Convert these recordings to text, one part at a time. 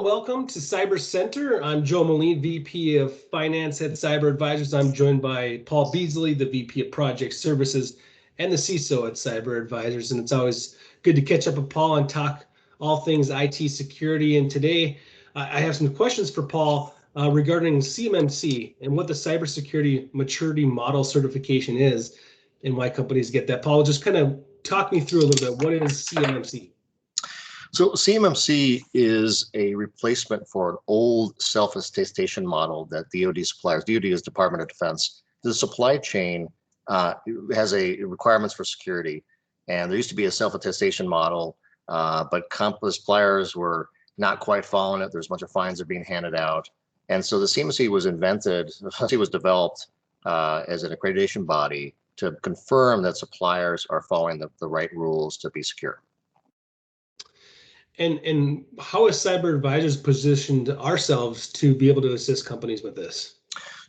Welcome to Cyber Center. I'm Joe Moline, VP of Finance at Cyber Advisors. I'm joined by Paul Beasley, the VP of Project Services and the CISO at Cyber Advisors. And it's always good to catch up with Paul and talk all things IT security. And today I have some questions for Paul regarding CMMC and what the Cybersecurity Maturity Model Certification is and why companies get that. Paul, just kind of talk me through a little bit. What is CMMC? So CMMC is a replacement for an old self-attestation model that DoD suppliers, DoD is Department of Defense. The supply chain has a requirements for security, and there used to be a self-attestation model, but suppliers were not quite following it. There's a bunch of fines that are being handed out. And so the CMMC was invented, it was developed as an accreditation body to confirm that suppliers are following the right rules to be secure. And how is Cyber Advisors positioned ourselves to be able to assist companies with this?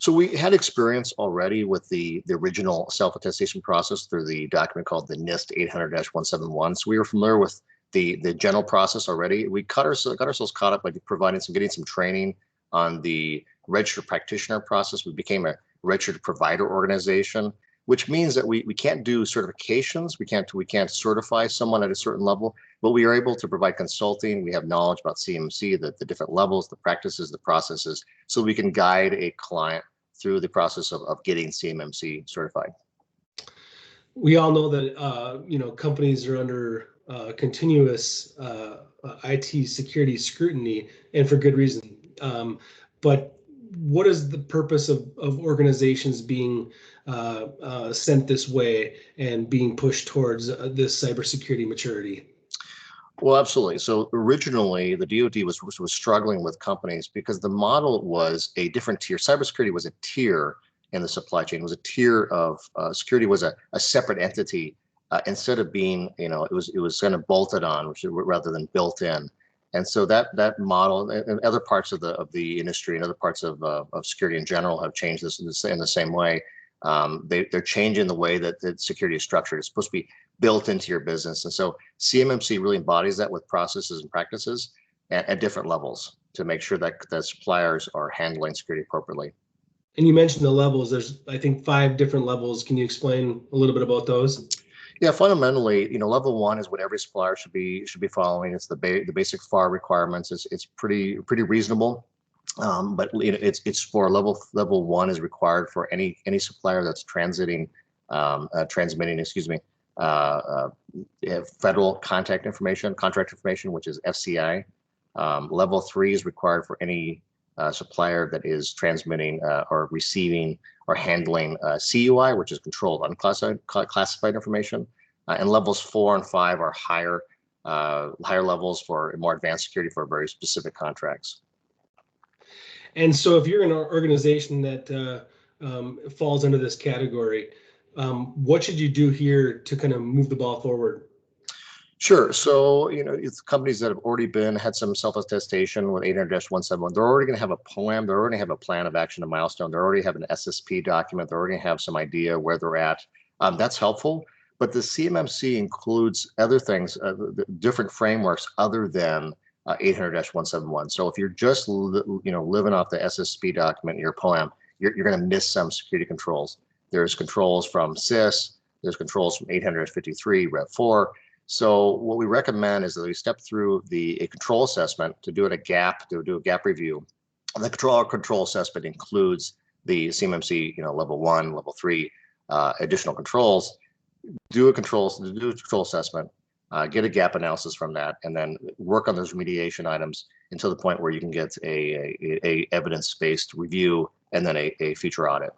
So we had experience already with the original self-attestation process through the document called the NIST 800-171. So we were familiar with the general process already. We got ourselves caught up by getting some training on the registered practitioner process. We became a registered provider organization, which means that we can't do certifications. We can't certify someone at a certain level, but we are able to provide consulting. We have knowledge about CMMC, the different levels, the practices, the processes, so we can guide a client through the process of getting CMMC certified. We all know that companies are under continuous IT security scrutiny, and for good reason. But what is the purpose of organizations being sent this way and being pushed towards this cybersecurity maturity? Well, absolutely. So originally, the DoD was struggling with companies because the model was a different tier. Cybersecurity was a tier in the supply chain. It was a tier of security was a separate entity instead of being, it was kind of bolted on rather than built in. And so that model and other parts of the industry and other parts of security in general have changed this in the same way. They're changing the way that security is structured. It's supposed to be built into your business. And so CMMC really embodies that with processes and practices at different levels to make sure that the suppliers are handling security appropriately. And you mentioned the levels. There's, I think, 5 different levels. Can you explain a little bit about those? Yeah, fundamentally, level 1 is what every supplier should be following. It's the basic FAR requirements. It's pretty reasonable. But it's for level 1 is required for any supplier that's transmitting, federal contract information, which is FCI. Level 3 is required for any supplier that is transmitting or receiving or handling CUI, which is controlled unclassified information. And levels 4 and 5 are higher levels for more advanced security for very specific contracts. And so if you're in an organization that falls under this category, what should you do here to kind of move the ball forward? Sure. So, it's companies that have already had some self-attestation with 800-171, they're already going to have a POAM, they already have a plan of action, a milestone, they already have an SSP document, they already have some idea where they're at. That's helpful. But the CMMC includes other things, different frameworks other than 800-171. So if you're just living off the SSP document in your POAM, you're going to miss some security controls. There's controls from CIS, there's controls from 853, Rev 4. So what we recommend is that we step through a control assessment to do a gap review. And the control assessment includes the CMMC, level 1, level 3, additional controls. Do a control assessment. Get a gap analysis from that, and then work on those remediation items until the point where you can get a evidence-based review and then a future audit.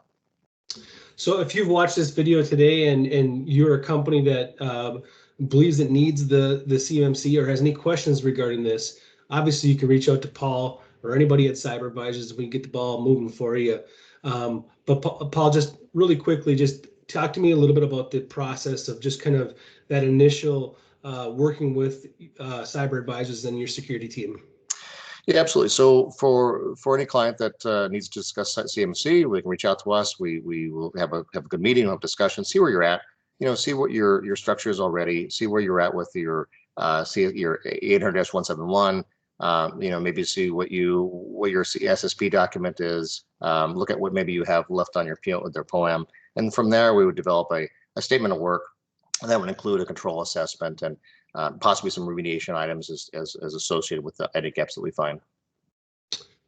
So if you've watched this video today and you're a company that believes it needs the CMMC or has any questions regarding this, obviously you can reach out to Paul or anybody at Cyber Advisors. We can get the ball moving for you. But Paul, just really quickly, just talk to me a little bit about the process of just kind of that initial working with Cyber Advisors and your security team. Yeah, absolutely. So for any client that needs to discuss CMMC, we can reach out to us. We will have a good meeting, have a discussion, see where you're at. See what your structure is already. See where you're at with your 800-171. maybe see what your SSP document is, look at what maybe you have left on your their POAM, and from there we would develop a statement of work that would include a control assessment and possibly some remediation items as associated with the edit gaps that we find.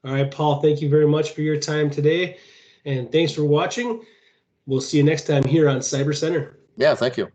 All right, Paul, thank you very much for your time today, and thanks for watching. We'll see you next time here on Cyber Center. Yeah, thank you.